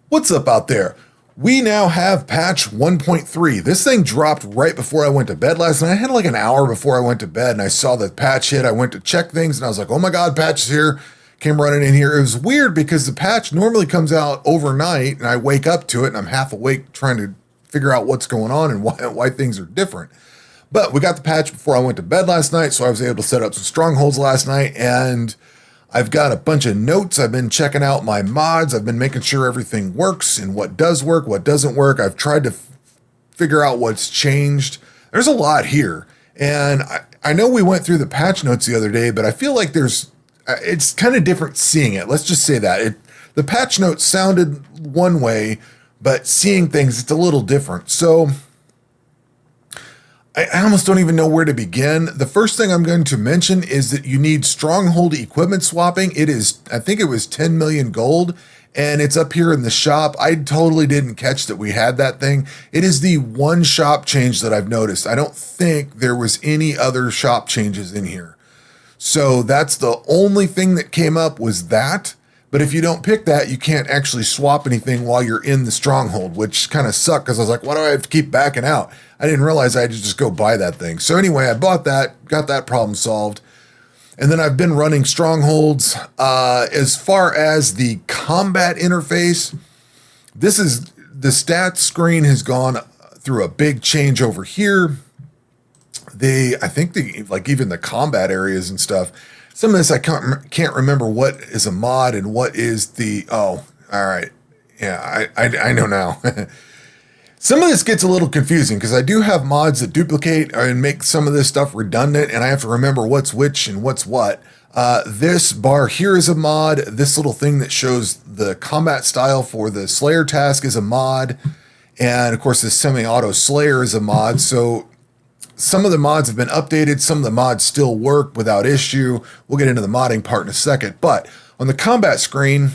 What's up out there? We now have patch 1.3. This thing dropped right before I went to bed last night. I had like an hour before I went to bed and I saw the patch hit. I went to check things and I was like, oh my God, patch is here. Came running in here. It was weird because the patch normally comes out overnight and I wake up to it and I'm half awake trying to figure out what's going on and why things are different. But we got the patch before I went to bed last night, so I was able to set up some strongholds last night, and I've got a bunch of notes. I've been checking out my mods. I've been making sure everything works and what does work, what doesn't work. I've tried to figure out what's changed. There's a lot here, and I know we went through the patch notes the other day, but I feel like it's kind of different seeing it. Let's just say that. The patch notes sounded one way, but seeing things, it's a little different. So I almost don't even know where to begin. The first thing I'm going to mention is that you need Stronghold equipment swapping. It is, I think it was 10 million gold, and it's up here in the shop. I totally didn't catch that we had that thing. It is the one shop change that I've noticed. I don't think there was any other shop changes in here. So that's the only thing that came up was that. But if you don't pick that, you can't actually swap anything while you're in the Stronghold, which kind of sucked because I was like, why do I have to keep backing out? I didn't realize I had to just go buy that thing. So anyway, I bought that, got that problem solved. And then I've been running Strongholds. As far as the combat interface, the stats screen has gone through a big change over here. I think even the combat areas and stuff. Some of this I can't remember what is a mod and what is all right. Yeah, I know now. Some of this gets a little confusing because I do have mods that duplicate and make some of this stuff redundant, and I have to remember what's which and what's what. This bar here is a mod. This little thing that shows the combat style for the Slayer task is a mod. And of course, the semi-auto Slayer is a mod. So some of the mods have been updated. Some of the mods still work without issue. We'll get into the modding part in a second. But on the combat screen,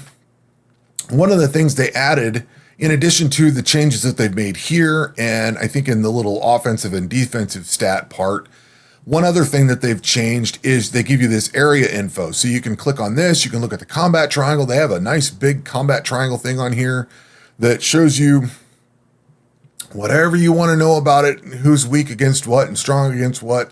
one of the things they added, in addition to the changes that they've made here, and I think in the little offensive and defensive stat part, one other thing that they've changed is they give you this area info. So you can click on this. You can look at the combat triangle. They have a nice big combat triangle thing on here that shows you whatever you want to know about it, who's weak against what and strong against what.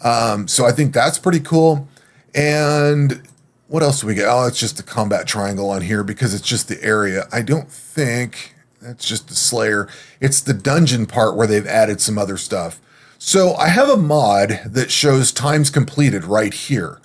So I think that's pretty cool. And what else do we get? Oh, it's just the combat triangle on here because it's just the area. I don't think that's just the Slayer. It's the dungeon part where they've added some other stuff. So I have a mod that shows times completed right here.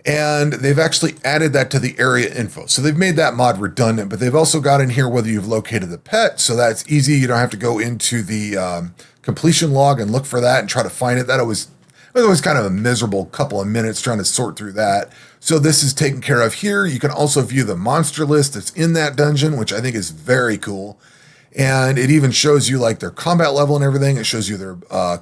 And they've actually added that to the area info. So they've made that mod redundant, but they've also got in here whether you've located the pet. So that's easy. You don't have to go into the completion log and look for that and try to find it. It was always kind of a miserable couple of minutes trying to sort through that. So this is taken care of here. You can also view the monster list that's in that dungeon, which I think is very cool. And it even shows you like their combat level and everything. It shows you their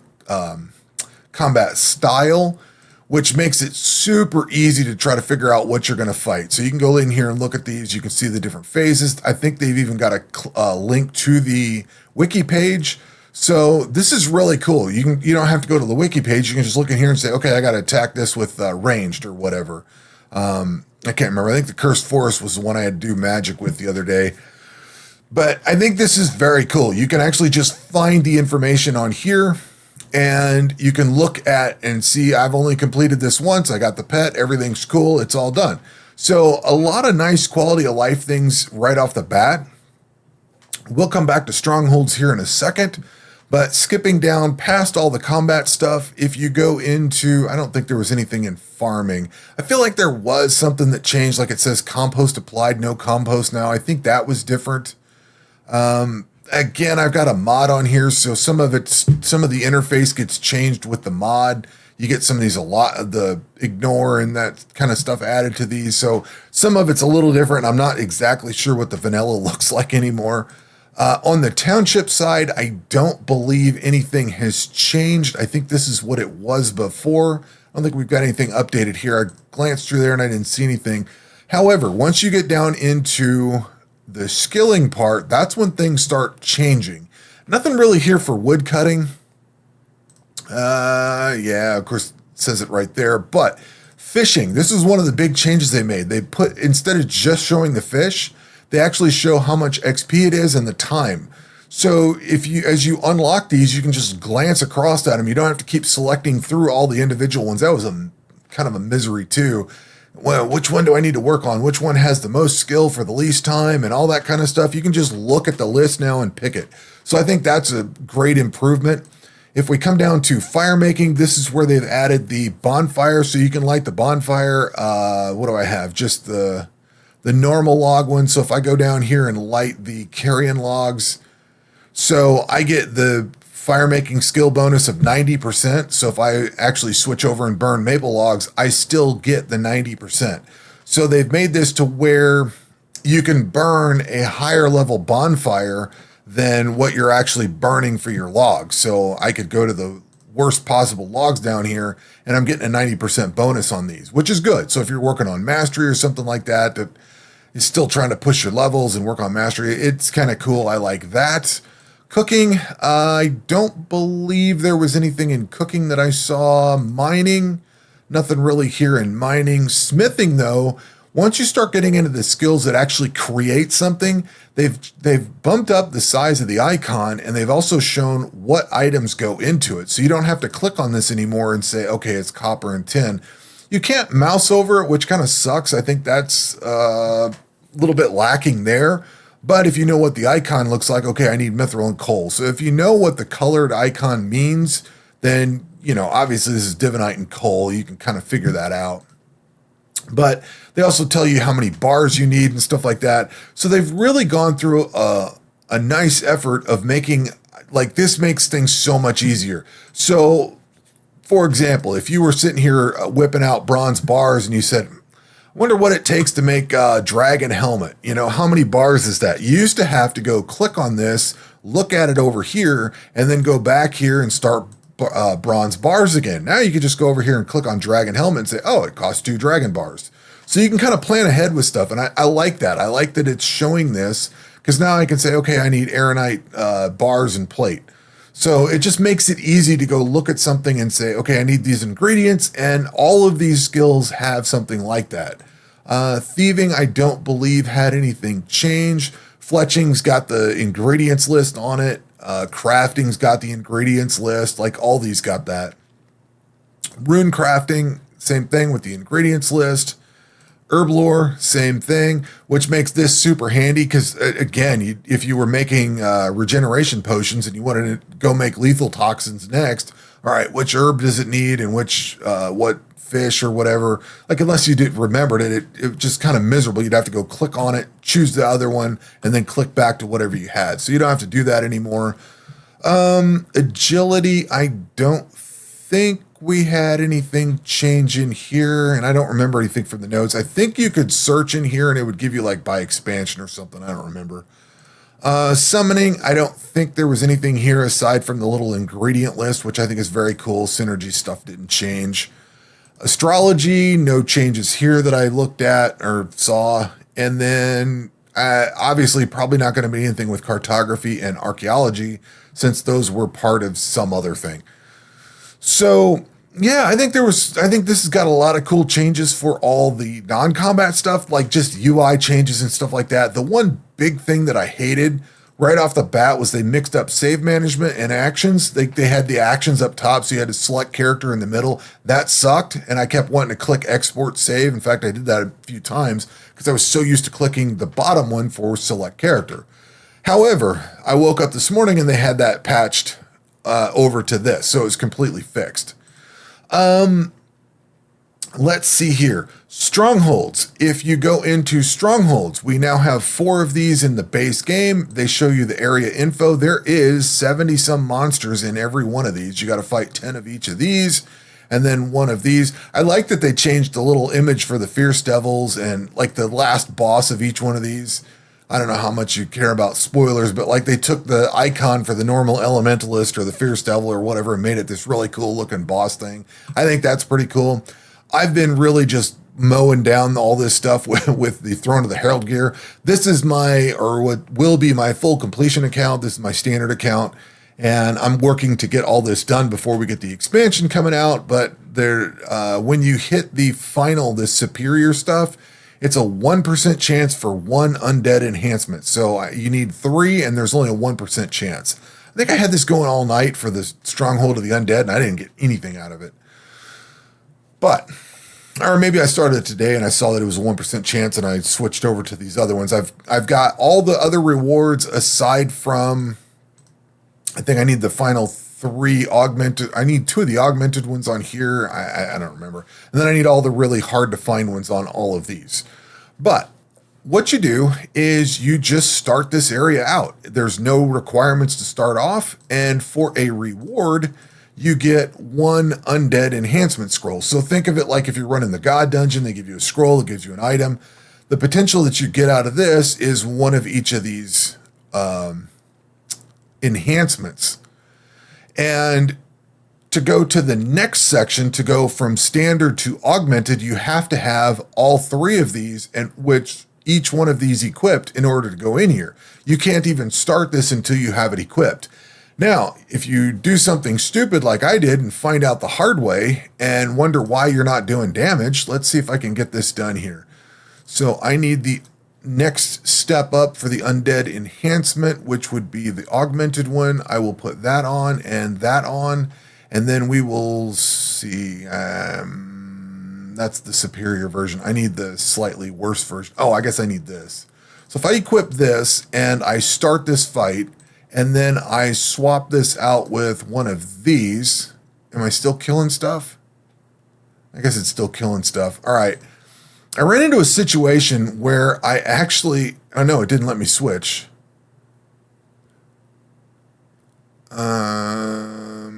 combat style, which makes it super easy to try to figure out what you're going to fight. So you can go in here and look at these. You can see the different phases. I think they've even got a link to the wiki page. So this is really cool. You don't have to go to the wiki page. You can just look in here and say, okay, I got to attack this with ranged or whatever. I can't remember. I think the Cursed Forest was the one I had to do magic with the other day. But I think this is very cool. You can actually just find the information on here. And you can look at and see, I've only completed this once. I got the pet. Everything's cool. It's all done. So a lot of nice quality of life things right off the bat. We'll come back to Strongholds here in a second. But skipping down past all the combat stuff, if you go into, I don't think there was anything in farming. I feel like there was something that changed, like it says compost applied, no compost now. I think that was different. Again, I've got a mod on here, so some of the interface gets changed with the mod. You get some of these, a lot of the ignore and that kind of stuff added to these. So some of it's a little different. I'm not exactly sure what the vanilla looks like anymore. On the township side, I don't believe anything has changed. I think this is what it was before. I don't think we've got anything updated here. I glanced through there and I didn't see anything. However, once you get down into the skilling part, that's when things start changing. Nothing really here for wood cutting. Yeah, of course, it says it right there. But fishing, this is one of the big changes they made. They put, instead of just showing the fish, they actually show how much XP it is and the time. So as you unlock these, you can just glance across at them. You don't have to keep selecting through all the individual ones. That was a kind of a misery too. Well, which one do I need to work on? Which one has the most skill for the least time and all that kind of stuff? You can just look at the list now and pick it. So I think that's a great improvement. If we come down to fire making, this is where they've added the bonfire, so you can light the bonfire. What do I have? Just the normal log one. So if I go down here and light the carrion logs, so I get the fire making skill bonus of 90%. So if I actually switch over and burn maple logs, I still get the 90%. So they've made this to where you can burn a higher level bonfire than what you're actually burning for your logs. So I could go to the worst possible logs down here and I'm getting a 90% bonus on these, which is good. So if you're working on mastery or something like that, that is still trying to push your levels and work on mastery, it's kind of cool. I like that. Cooking, I don't believe there was anything in cooking that I saw. Mining, nothing really here in mining. Smithing, though, once you start getting into the skills that actually create something, they've bumped up the size of the icon, and they've also shown what items go into it. So you don't have to click on this anymore and say, okay, it's copper and tin. You can't mouse over it, which kind of sucks. I think that's a little bit lacking there. But if you know what the icon looks like, okay, I need mithril and coal. So if you know what the colored icon means, then, you know, obviously this is divinite and coal. You can kind of figure that out. But they also tell you how many bars you need and stuff like that. So they've really gone through a nice effort of making, like, this makes things so much easier. So, for example, if you were sitting here whipping out bronze bars and you said, wonder what it takes to make a dragon helmet. You know, how many bars is that? You used to have to go click on this, look at it over here, and then go back here and start bronze bars again. Now you can just go over here and click on dragon helmet and say, oh, it costs 2 dragon bars. So you can kind of plan ahead with stuff. And I like that. I like that it's showing this, because now I can say, okay, I need aeronite bars and plate. So it just makes it easy to go look at something and say, okay, I need these ingredients, and all of these skills have something like that. Thieving, I don't believe had anything change. Fletching's got the ingredients list on it. Crafting's got the ingredients list. Like, all these got that. Rune crafting, same thing with the ingredients list. Herb lore, same thing, which makes this super handy because, again, if you were making regeneration potions and you wanted to go make lethal toxins next, all right, which herb does it need and which what fish or whatever? Like, unless you remembered it, it just kind of miserable. You'd have to go click on it, choose the other one, and then click back to whatever you had. So you don't have to do that anymore. Agility, I don't think we had anything change in here, and I don't remember anything from the notes. I think you could search in here and it would give you like by expansion or something. I don't remember. Summoning, I don't think there was anything here aside from the little ingredient list, which I think is very cool. Synergy stuff didn't change. Astrology, no changes here that I looked at or saw. And then obviously probably not going to be anything with cartography and archaeology, since those were part of some other thing. So yeah, I think this has got a lot of cool changes for all the non-combat stuff, like just UI changes and stuff like that. The one big thing that I hated right off the bat was they mixed up save management and actions. They had the actions up top, so you had to select character in the middle. That sucked, and I kept wanting to click export save. In fact, I did that a few times because I was so used to clicking the bottom one for select character. However, I woke up this morning and they had that patched over to this, so it was completely fixed. Let's see here. Strongholds. If you go into Strongholds, we now have 4 of these in the base game. They show you the area info. There is 70 some monsters in every one of these. You got to fight 10 of each of these, and then 1 of these. I like that they changed the little image for the Fierce Devils and like the last boss of each one of these. I don't know how much you care about spoilers, but like they took the icon for the normal Elementalist or the Fierce Devil or whatever and made it this really cool looking boss thing. I think that's pretty cool. I've been really just mowing down all this stuff with the Throne of the Herald gear. This is what will be my full completion account. This is my standard account, and I'm working to get all this done before we get the expansion coming out. But when you hit the final, this superior stuff, it's a 1% chance for one undead enhancement. So you need 3, and there's only a 1% chance. I think I had this going all night for the Stronghold of the Undead, and I didn't get anything out of it. But, or maybe I started it today and I saw that it was a 1% chance and I switched over to these other ones. I've got all the other rewards aside from, I think I need the final 3 augmented. I need 2 of the augmented ones on here. I don't remember. And then I need all the really hard to find ones on all of these. But what you do is you just start this area out. There's no requirements to start off. And for a reward, you get 1 undead enhancement scroll. So think of it like if you're running the God Dungeon, they give you a scroll, it gives you an item. The potential that you get out of this is 1 of each of these enhancements. And to go to the next section, to go from standard to augmented, you have to have all 3 of these, and which each one of these equipped in order to go in here. You can't even start this until you have it equipped. Now, if you do something stupid like I did and find out the hard way and wonder why you're not doing damage, let's see if I can get this done here. So I need the next step up for the undead enhancement, which would be the augmented one. I will put that on, and then we will see. That's the superior version. I need the slightly worse version. Oh, I guess I need this. So if I equip this and I start this fight, and then I swap this out with 1 of these. Am I still killing stuff? I guess it's still killing stuff. All right. I ran into a situation where I actually... Oh, no, it didn't let me switch. Oh,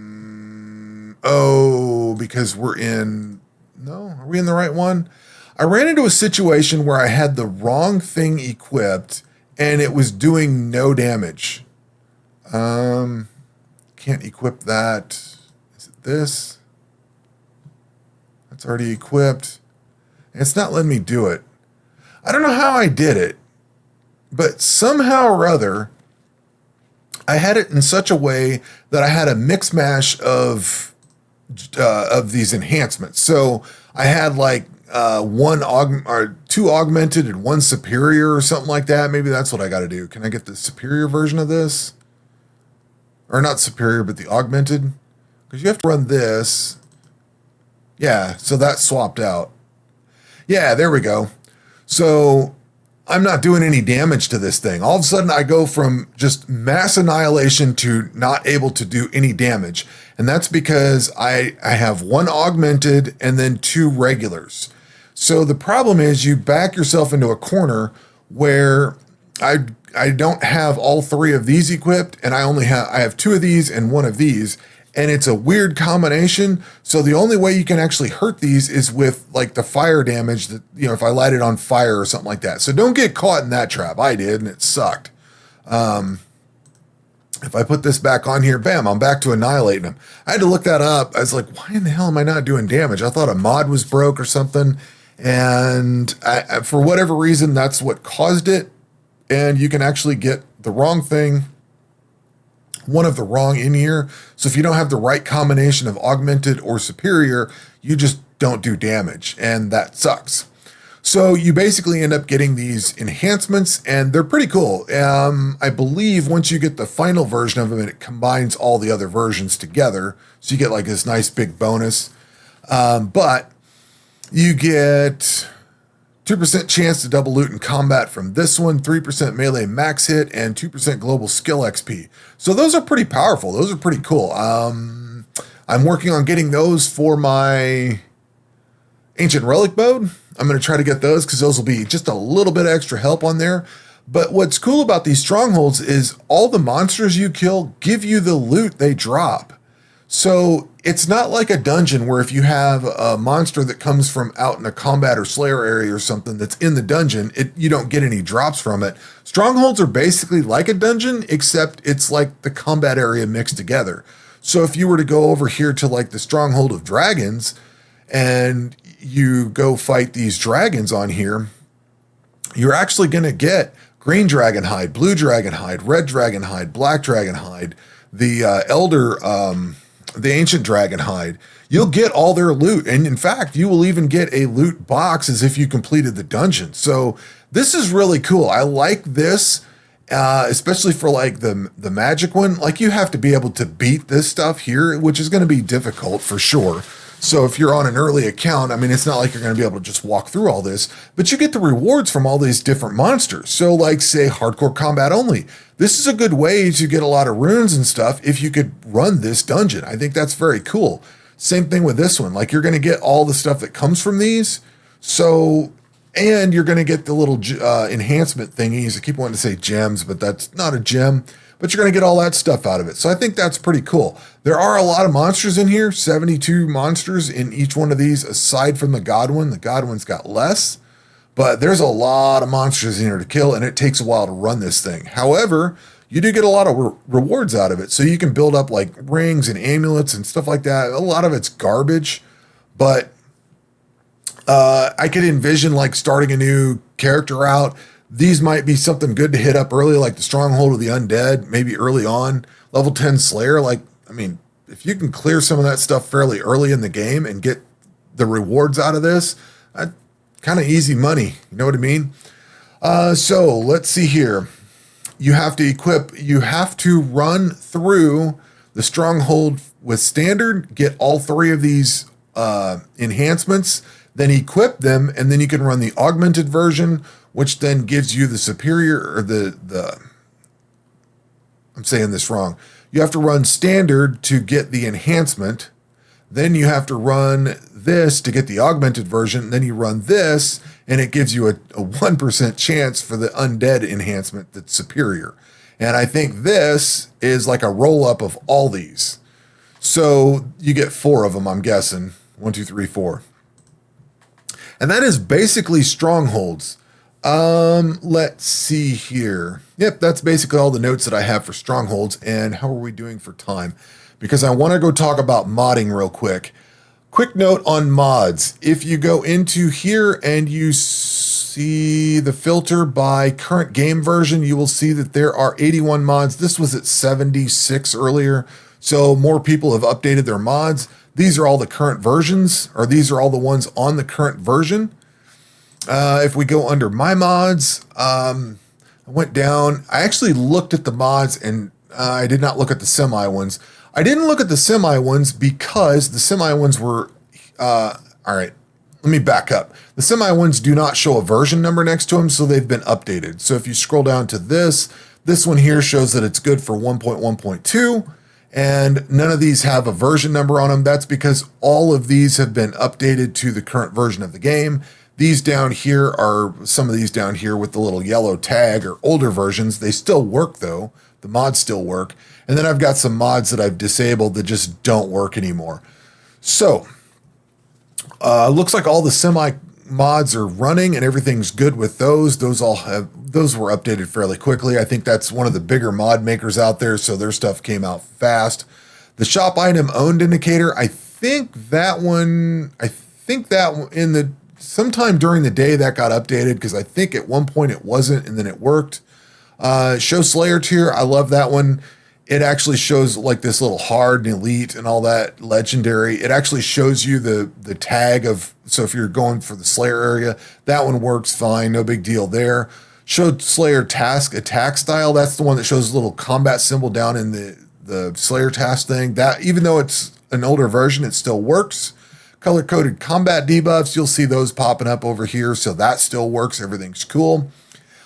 because we're in... No, are we in the right one? I ran into a situation where I had the wrong thing equipped, and it was doing no damage. Can't equip that. Is it this? That's already equipped. It's not letting me do it. I don't know how I did it, but somehow or other, I had it in such a way that I had a mix mash of these enhancements. So I had like 2 augmented and 1 superior or something like that. Maybe that's what I got to do. Can I get the superior version of this? Or not superior, but the augmented? Because you have to run this. Yeah, so that's swapped out. Yeah, there we go. So I'm not doing any damage to this thing. All of a sudden, I go from just mass annihilation to not able to do any damage. And that's because I have 1 augmented and then 2 regulars. So the problem is you back yourself into a corner where I don't have all 3 of these equipped, and I have 2 of these and 1 of these, and it's a weird combination. So the only way you can actually hurt these is with like the fire damage that, you know, if I light it on fire or something like that. So don't get caught in that trap. I did, and it sucked. If I put this back on here, bam, I'm back to annihilating them. I had to look that up. I was like, why in the hell am I not doing damage? I thought a mod was broke or something. And for whatever reason, that's what caused it. And you can actually get the wrong thing, 1 of the wrong in here. So if you don't have the right combination of augmented or superior, you just don't do damage. And that sucks. So you basically end up getting these enhancements, and they're pretty cool. I believe once you get the final version of them, it combines all the other versions together. So you get like this nice big bonus. But you get 2% chance to double loot in combat from this one, 3% melee max hit, and 2% global skill XP. So those are pretty powerful. Those are pretty cool. I'm working on getting those for my Ancient Relic mode. I'm going to try to get those because those will be just a little bit of extra help on there. But what's cool about these strongholds is all the monsters you kill give you the loot they drop. So it's not like a dungeon where if you have a monster that comes from out in a combat or slayer area or something that's in the dungeon, you don't get any drops from it. Strongholds are basically like a dungeon, except it's like the combat area mixed together. So if you were to go over here to like the Stronghold of Dragons and you go fight these dragons on here, you're actually going to get green dragon hide, blue dragon hide, red dragon hide, black dragon hide, the ancient dragon hide. you'll get all their loot. And in fact, you will even get a loot box as if you completed the dungeon. So this is really cool. I like this, especially for like the magic one. Like you have to be able to beat this stuff here, which is going to be difficult for sure. So if you're on an early account, I mean, it's not like you're going to be able to just walk through all this, but you get the rewards from all these different monsters. So like say hardcore combat only. This is a good way to get a lot of runes and stuff if you could run this dungeon. I think that's very cool. Same thing with this one. Like you're going to get all the stuff that comes from these. So, and you're going to get the little enhancement thingies. I keep wanting to say gems, but that's not a gem. But you're going to get all that stuff out of it. So I think that's pretty cool. There are a lot of monsters in here, 72 monsters in each one of these, aside from the God one. The God one's got less, but there's a lot of monsters in here to kill, and it takes a while to run this thing. However, you do get a lot of rewards out of it. So you can build up like rings and amulets and stuff like that. A lot of it's garbage, but I could envision like starting a new character out. These might be something good to hit up early, like the Stronghold of the Undead, maybe early on. Level 10 Slayer, like, I mean, if you can clear some of that stuff fairly early in the game and get the rewards out of this, kind of easy money. You know what I mean? So let's see here. You have to run through the Stronghold with Standard, get all three of these enhancements, then equip them, and then you can run the augmented version, which then gives you the superior, or I'm saying this wrong. You have to run standard to get the enhancement. Then you have to run this to get the augmented version. Then you run this, and it gives you a 1% chance for the undead enhancement that's superior. And I think this is like a roll-up of all these. So you get 4 of them, I'm guessing. 1, 2, 3, 4. And that is basically Strongholds. Let's see here. Yep, that's basically all the notes that I have for Strongholds. And how are we doing for time? Because I want to go talk about modding real quick. Quick note on mods. If you go into here and you see the filter by current game version, you will see that there are 81 mods. This was at 76 earlier. So more people have updated their mods. These are all the current versions, or these are all the ones on the current version. If we go under my mods, I went down. I actually looked at the mods, and I did not look at the semi ones. I didn't look at the semi ones because the semi ones were, all right, let me back up. The semi ones do not show a version number next to them, so they've been updated. So if you scroll down to this one here shows that it's good for 1.1.2, and none of these have a version number on them. That's because all of these have been updated to the current version of the game. These down here are some of these down here with the little yellow tag or older versions. They still work though. The mods still work. And then I've got some mods that I've disabled that just don't work anymore. So looks like all the semi mods are running and everything's good with those. Those were updated fairly quickly. I think that's one of the bigger mod makers out there, so their stuff came out fast. The shop item owned indicator, I think that in the sometime during the day that got updated, because I think at one point it wasn't and then it worked. Show Slayer tier, I love that one. It actually shows like this little hard and elite and all that legendary. It actually shows you the tag of, so if you're going for the Slayer area, that one works fine, no big deal there. Show Slayer task attack style, that's the one that shows a little combat symbol down in the Slayer task thing. That, even though it's an older version, it still works. Color-coded combat debuffs, you'll see those popping up over here, so that still works, everything's cool.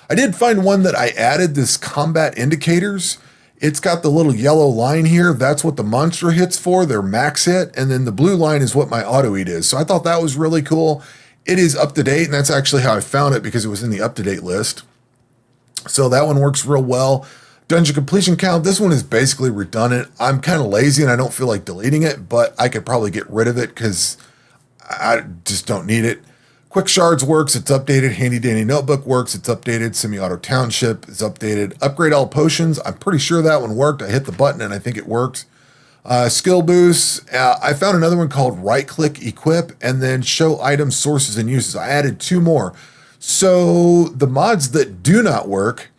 I did find one that I added, this combat indicators. It's got the little yellow line here. That's what the monster hits for, their max hit. And then the blue line is what my auto eat is. So I thought that was really cool. It is up to date, and that's actually how I found it, because it was in the up-to-date list. So that one works real well. Dungeon completion count, this one is basically redundant. I'm kind of lazy and I don't feel like deleting it, but I could probably get rid of it because I just don't need it. Quick Shards works, it's updated. Handy Dandy Notebook works, it's updated. Semi-Auto Township is updated. Upgrade all potions, I'm pretty sure that one worked. I hit the button and I think it worked. Skill boosts, I found another one called right-click equip and then show items, sources, and uses. I added 2 more. So the mods that do not work,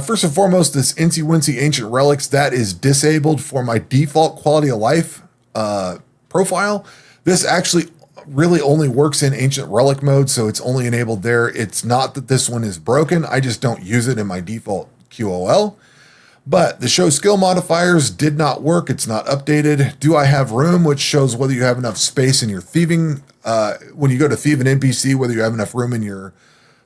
first and foremost, this Incy Wincy Ancient Relics, that is disabled for my default quality of life profile. This actually really only works in ancient relic mode, so it's only enabled there. It's not that this one is broken. I just don't use it in my default QOL. But the show skill modifiers did not work. It's not updated. Do I have room, which shows whether you have enough space in your thieving. When you go to thieve an NPC, whether you have enough room in your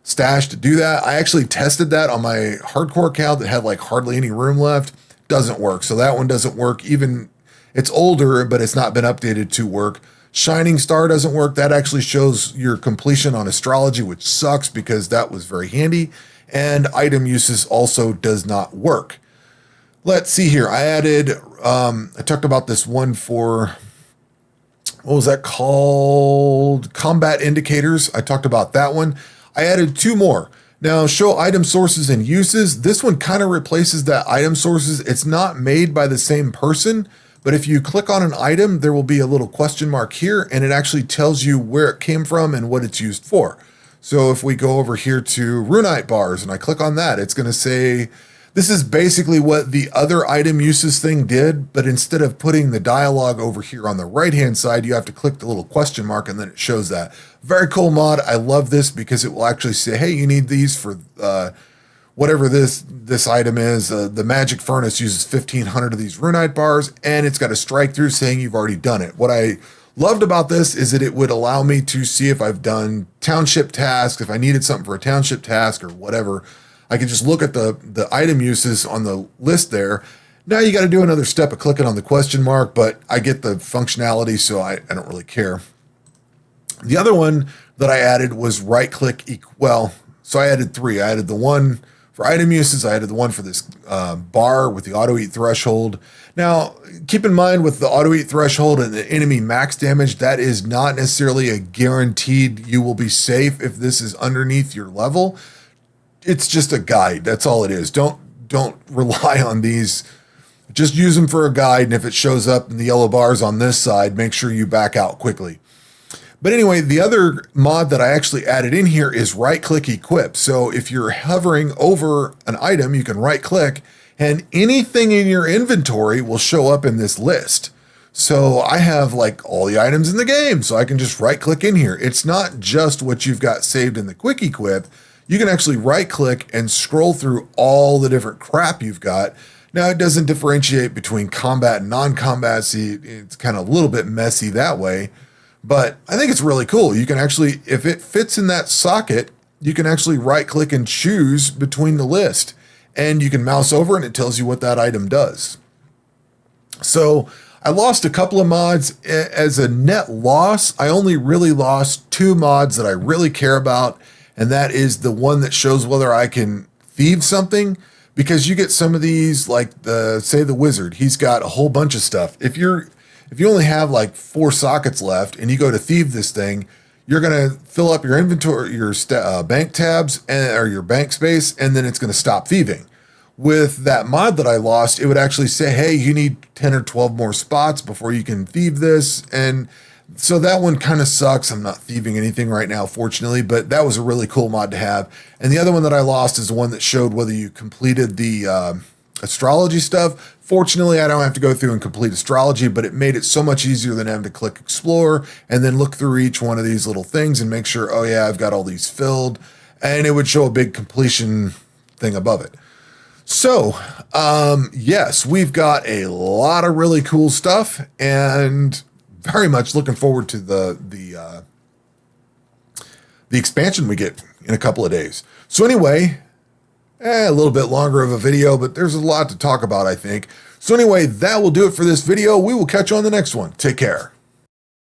stash to do that. I actually tested that on my hardcore account that had like hardly any room left. Doesn't work. So that one doesn't work. Even it's older, but it's not been updated to work. Shining Star doesn't work. That actually shows your completion on astrology, which sucks because that was very handy. And item uses also does not work. Let's see here. I added, I talked about this one for, what was that called? Combat indicators. I talked about that one. I added two more. Now, show item sources and uses. This one kind of replaces that item sources. It's not made by the same person, but if you click on an item, there will be a little question mark here, and it actually tells you where it came from and what it's used for. So if we go over here to runite bars and I click on that, it's going to say, this is basically what the other item uses thing did, but instead of putting the dialogue over here on the right-hand side, you have to click the little question mark and then it shows that. Very cool mod. I love this because it will actually say, hey, you need these for whatever this item is. The magic furnace uses 1,500 of these runite bars, and it's got a strike through saying you've already done it. What I loved about this is that it would allow me to see if I've done township tasks, if I needed something for a township task or whatever. I can just look at the item uses on the list there. Now you got to do another step of clicking on the question mark, but I get the functionality, so I don't really care. The other one that I added was right click. So I added three. I added the one for item uses. I added the one for this bar with the auto eat threshold. Now, keep in mind with the auto eat threshold and the enemy max damage, that is not necessarily a guaranteed you will be safe if this is underneath your level. It's just a guide. That's all it is. Don't rely on these. Just use them for a guide. And if it shows up in the yellow bars on this side, make sure you back out quickly. But anyway, the other mod that I actually added in here is right click equip. So if you're hovering over an item, you can right click and anything in your inventory will show up in this list. So I have like all the items in the game. So I can just right click in here. It's not just what you've got saved in the quick equip. You can actually right click and scroll through all the different crap you've got. Now it doesn't differentiate between combat and non-combat. See, it's kind of a little bit messy that way, but I think it's really cool. You can actually, if it fits in that socket, you can actually right click and choose between the list and you can mouse over and it tells you what that item does. So I lost a couple of mods. As a net loss, I only really lost two mods that I really care about. And that is the one that shows whether I can thieve something, because you get some of these, like say the wizard, he's got a whole bunch of stuff. If you only have like 4 sockets left and you go to thieve this thing, you're going to fill up your inventory, your bank tabs or your bank space, and then it's going to stop thieving. With that mod that I lost, it would actually say, hey, you need 10 or 12 more spots before you can thieve this. And so that one kind of sucks. I'm not thieving anything right now, fortunately, but that was a really cool mod to have. And the other one that I lost is the one that showed whether you completed the astrology stuff. Fortunately, I don't have to go through and complete astrology, but it made it so much easier than having to click explore and then look through each one of these little things and make sure, oh yeah, I've got all these filled. And it would show a big completion thing above it. So, yes, we've got a lot of really cool stuff and very much looking forward to the expansion we get in a couple of days. So anyway, a little bit longer of a video, but there's a lot to talk about, I think. So anyway, that will do it for this video. We will catch you on the next one. Take care.